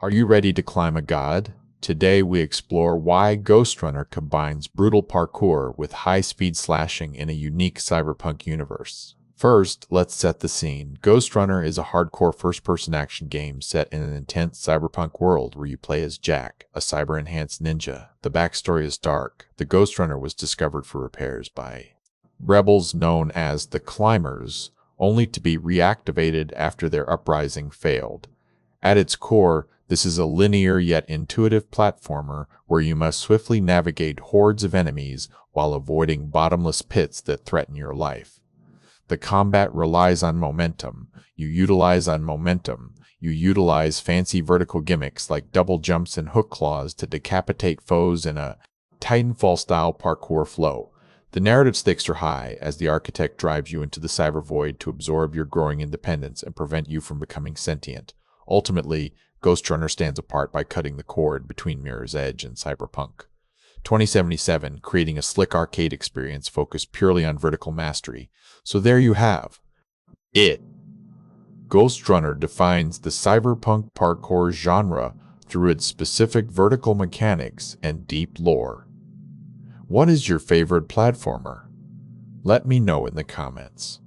Are you ready to climb a god? Today we explore why Ghostrunner combines brutal parkour with high-speed slashing in a unique cyberpunk universe. First, let's set the scene. Ghostrunner is a hardcore first-person action game set in an intense cyberpunk world where you play as Jack, a cyber-enhanced ninja. The backstory is dark. The Ghostrunner was discovered for repairs by rebels known as the Climbers, only to be reactivated after their uprising failed. At its core, this is a linear yet intuitive platformer where you must swiftly navigate hordes of enemies while avoiding bottomless pits that threaten your life. The combat relies on momentum. You utilize fancy vertical gimmicks like double jumps and hook claws to decapitate foes in a Titanfall-style parkour flow. The narrative stakes are high as the architect drives you into the cyber void to absorb your growing independence and prevent you from becoming sentient. Ultimately, Ghostrunner stands apart by cutting the cord between Mirror's Edge and Cyberpunk 2077, creating a slick arcade experience focused purely on vertical mastery. So there you have it. Ghostrunner defines the cyberpunk parkour genre through its specific vertical mechanics and deep lore. What is your favorite platformer? Let me know in the comments.